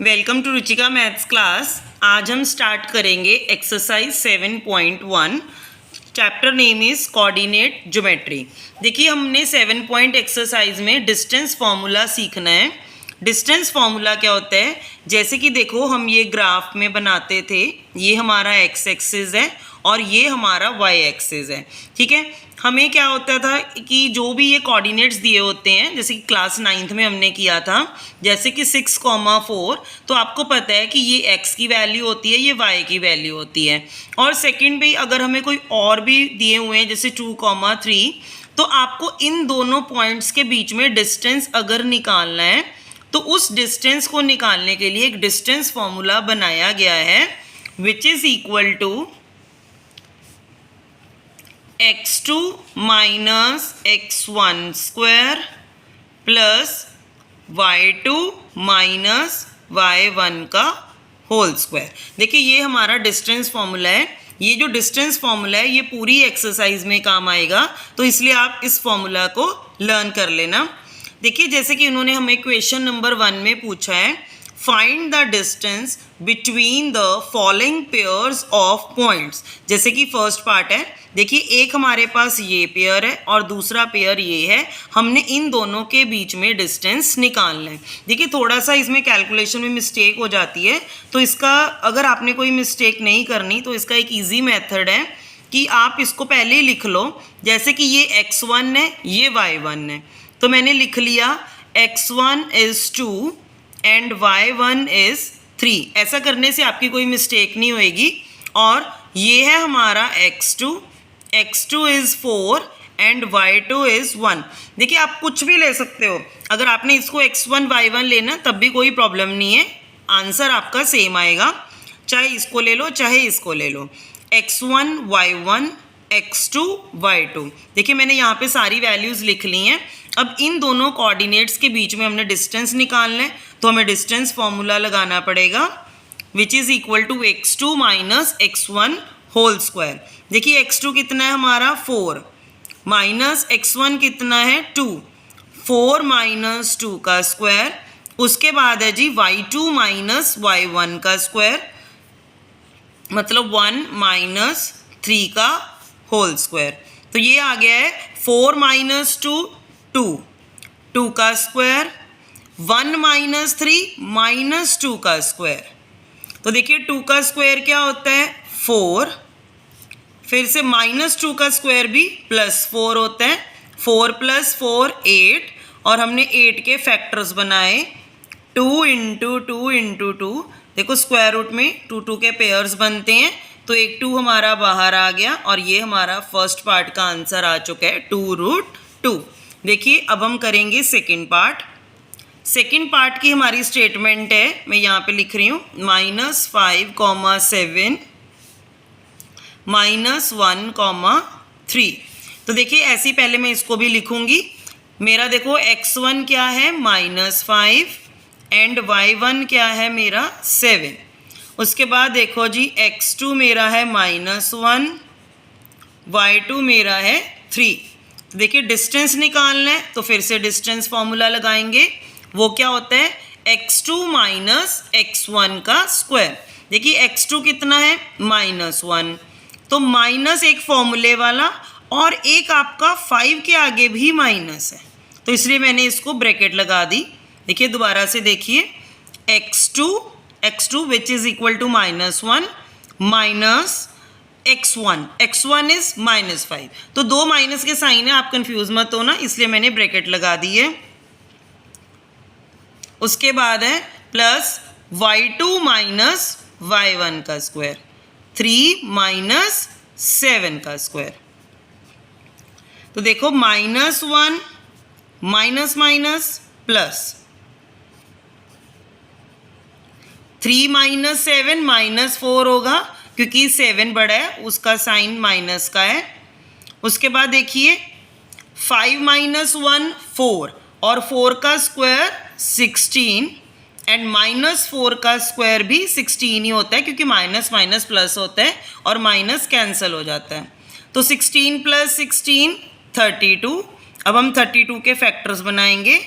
Welcome to Ruchika maths class. आज हम start करेंगे exercise 7.1। Chapter name is coordinate geometry. देखिए हमने 7 पॉइंट एक्सरसाइज में डिस्टेंस फॉर्मूला सीखना है। डिस्टेंस फॉर्मूला क्या होता है, जैसे कि देखो हम ये ग्राफ में बनाते थे, ये हमारा एक्स एक्सिस है और ये हमारा वाई एक्सिस है। ठीक है, हमें क्या होता था कि जो भी ये कोऑर्डिनेट्स दिए होते हैं, जैसे कि क्लास 9th में हमने किया था, जैसे कि 6,4, तो आपको पता है कि ये x की वैल्यू होती है, ये y की वैल्यू होती है। और सेकंड भी अगर हमें कोई और भी दिए हुए हैं जैसे 2,3, तो आपको इन दोनों पॉइंट्स के बीच में डिस्टेंस अगर निकालना है तो उस डिस्टेंस को निकालने के लिए एक डिस्टेंस फॉर्मूला बनाया गया है, which is equal to x2 minus x1 square plus y2 minus y1 का होल स्क्वायर। देखिए ये हमारा डिस्टेंस फॉर्मूला है। ये जो डिस्टेंस फॉर्मूला है ये पूरी एक्सरसाइज में काम आएगा, तो इसलिए आप इस फॉर्मूला को लर्न कर लेना। देखिए जैसे कि उन्होंने हमें क्वेश्चन नंबर 1 में पूछा है, find the distance between the following pairs of points. जैसे कि फर्स्ट पार्ट है, देखिए एक हमारे पास ये पेयर है और दूसरा पेयर ये है, हमने इन दोनों के बीच में डिस्टेंस निकालना है। देखिए थोड़ा सा इसमें कैलकुलेशन में मिस्टेक हो जाती है, तो इसका अगर आपने कोई मिस्टेक नहीं करनी तो इसका एक ईजी मेथड है कि आप इसको पहले ही लिख लो। जैसे कि ये x1 है, ये y1 है, तो मैंने लिख लिया x1 is 2 and y1 is 3। ऐसा करने से आपकी कोई मिस्टेक नहीं होएगी। और ये है हमारा x2 is 4 and y2 is 1। देखिए आप कुछ भी ले सकते हो, अगर आपने इसको x1 y1 लेना तब भी कोई प्रॉब्लम नहीं है, आंसर आपका सेम आएगा। चाहे इसको ले लो चाहे इसको ले लो, x1 y1 x2 y2। देखिए मैंने यहाँ पे सारी वैल्यूज़ लिख ली हैं। अब इन दोनों कोऑर्डिनेट्स के बीच में हमने डिस्टेंस निकालना है, तो हमें डिस्टेंस फॉर्मूला लगाना पड़ेगा, which is equal to x2 minus x1 whole square. देखिए x2 कितना है हमारा 4, माइनस x1 कितना है 2, 4 माइनस 2 का स्क्वायर। उसके बाद है जी y2 माइनस y1 का स्क्वायर, मतलब 1 माइनस 3 का होल स्क्वायर। तो ये आ गया है 4 माइनस 2 2 का स्क्वायर, 1 माइनस 3 माइनस 2 का स्क्वायर। तो देखिए 2 का स्क्वायर क्या होता है 4, फिर से माइनस 2 का स्क्वायर भी प्लस 4 होता है, 4 प्लस 4 8, और हमने 8 के फैक्टर्स बनाए 2 इंटू 2 इंटू 2। देखो स्क्वायर रूट में 2 के पेयर्स बनते हैं, तो एक 2 हमारा बाहर आ गया और ये हमारा फर्स्ट पार्ट का आंसर आ चुका है 2√2। देखिए अब हम करेंगे सेकंड पार्ट। सेकंड पार्ट की हमारी स्टेटमेंट है, मैं यहाँ पे लिख रही हूँ -5,7 -1,3। तो देखिए ऐसे पहले मैं इसको भी लिखूँगी। मेरा देखो x1 क्या है -5 एंड y1 क्या है मेरा 7। उसके बाद देखो जी x2 मेरा है -1, y2 मेरा है 3। देखिए डिस्टेंस निकालना है तो फिर से डिस्टेंस फॉर्मूला लगाएंगे, वो क्या होता है x2 माइनस x1 का स्क्वायर। देखिए x2 कितना है -1, तो माइनस एक फॉर्मूले वाला और एक आपका 5 के आगे भी माइनस है, तो इसलिए मैंने इसको ब्रैकेट लगा दी। देखिए दोबारा से देखिए x2 which is equal to -1 minus x1 is -5। तो दो माइनस के साइन है, आप कंफ्यूज मत हो ना, इसलिए मैंने ब्रैकेट लगा दी है। उसके बाद है प्लस y2 माइनस y1 का स्क्वायर, 3 माइनस 7 का स्क्वायर। तो देखो -1 माइनस माइनस प्लस 3 माइनस 7 -4 होगा, क्योंकि 7 बड़ा है उसका साइन माइनस का है। उसके बाद देखिए 5 माइनस 1 4, और 4 का स्क्वायर 16 एंड -4 का स्क्वायर भी 16 ही होता है, क्योंकि माइनस माइनस प्लस होता है और माइनस कैंसिल हो जाता है। तो 16 + 16 32। अब हम 32 के फैक्टर्स बनाएंगे,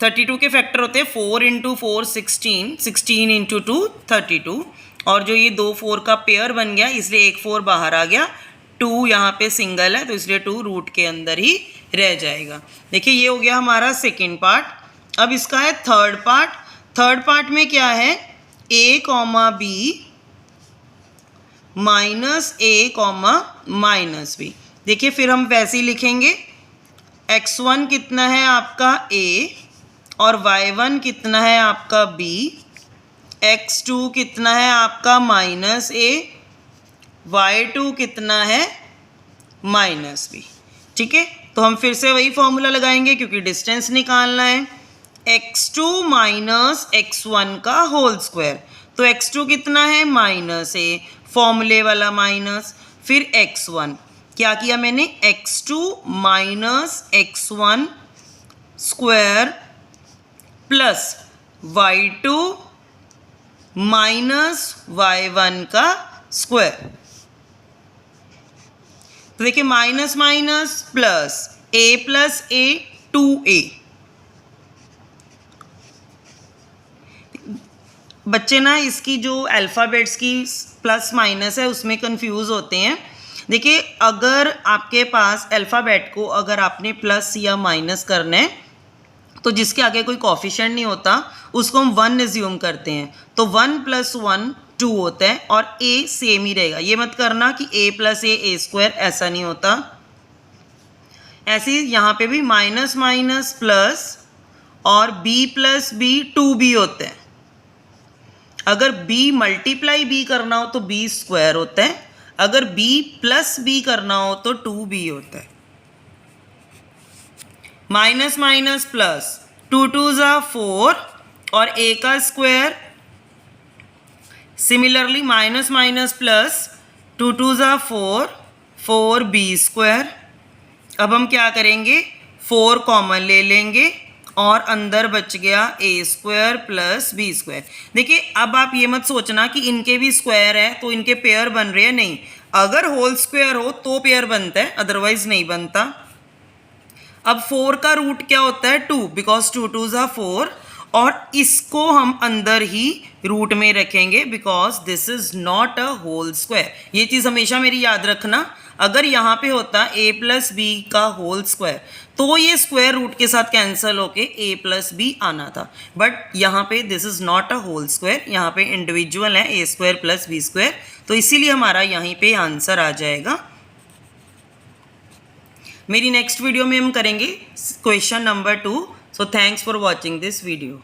32 के फैक्टर होते हैं 4 इंटू 4 16, 16 इंटू 2 32, और जो ये 2 4 का पेयर बन गया इसलिए एक 4 बाहर आ गया, 2 यहाँ पे सिंगल है तो इसलिए 2 रूट के अंदर ही रह जाएगा। देखिए ये हो गया हमारा सेकेंड पार्ट। अब इसका है थर्ड पार्ट। थर्ड पार्ट में क्या है, a comma b minus a comma minus b। देखिए फिर हम वैसे ही लिखेंगे, x1 कितना है आपका a और y1 कितना है आपका b, x2 कितना है आपका माइनस a, y2 कितना है माइनस b। ठीक है, तो हम फिर से वही फॉर्मूला लगाएंगे क्योंकि डिस्टेंस निकालना है, x2 माइनस x1 का होल स्क्वायर। तो x2 कितना है माइनस a, फॉर्मूले वाला माइनस, फिर x1 क्या किया मैंने, x2 minus x1 square plus y2 minus y1 का स्क्वायर। तो देखिए minus minus plus a 2a। बच्चे ना इसकी जो अल्फ़ाबेट्स की प्लस माइनस है उसमें कंफ्यूज होते हैं। देखिए अगर आपके पास अल्फ़ाबेट को अगर आपने प्लस या माइनस करना है तो जिसके आगे कोई कोफिशिएंट नहीं होता उसको हम 1 एज्यूम करते हैं, तो 1 + 1 2 होता है और a सेम ही रहेगा। ये मत करना कि a + a स्क्वायर, ऐसा नहीं होता। ऐसे ही यहाँ पे भी माइनस माइनस प्लस और b + b 2b होता है। अगर b मल्टीप्लाई b करना हो तो b स्क्वायर होता है, अगर b + b करना हो तो 2b होता है। माइनस माइनस प्लस 2 2 ज़ा 4 और a का square. Similarly minus minus plus 2 2 ज़ा 4, 4b स्क्वायर। अब हम क्या करेंगे, 4 कॉमन ले लेंगे और अंदर बच गया a square plus b square. देखिए अब आप ये मत सोचना कि इनके भी स्क्वायर है तो इनके पेयर बन रहे हैं, नहीं, अगर होल स्क्वायर हो तो पेयर बनता है, अदरवाइज नहीं बनता। अब 4 का रूट क्या होता है 2, बिकॉज 2 2 ज़ा 4, और इसको हम अंदर ही रूट में रखेंगे because this is not a whole square. ये चीज़ हमेशा मेरी याद रखना, अगर यहाँ पे होता a + b का होल स्क्वायर तो ये स्क्वायर रूट के साथ कैंसिल होके a + b आना था, बट यहाँ पे this is not a whole square, यहाँ पे इंडिविजुअल है a स्क्वायर + b स्क्वायर, तो इसीलिए हमारा यहीं पे आंसर आ जाएगा। मेरी नेक्स्ट वीडियो में हम करेंगे question number 2। So thanks for watching this video.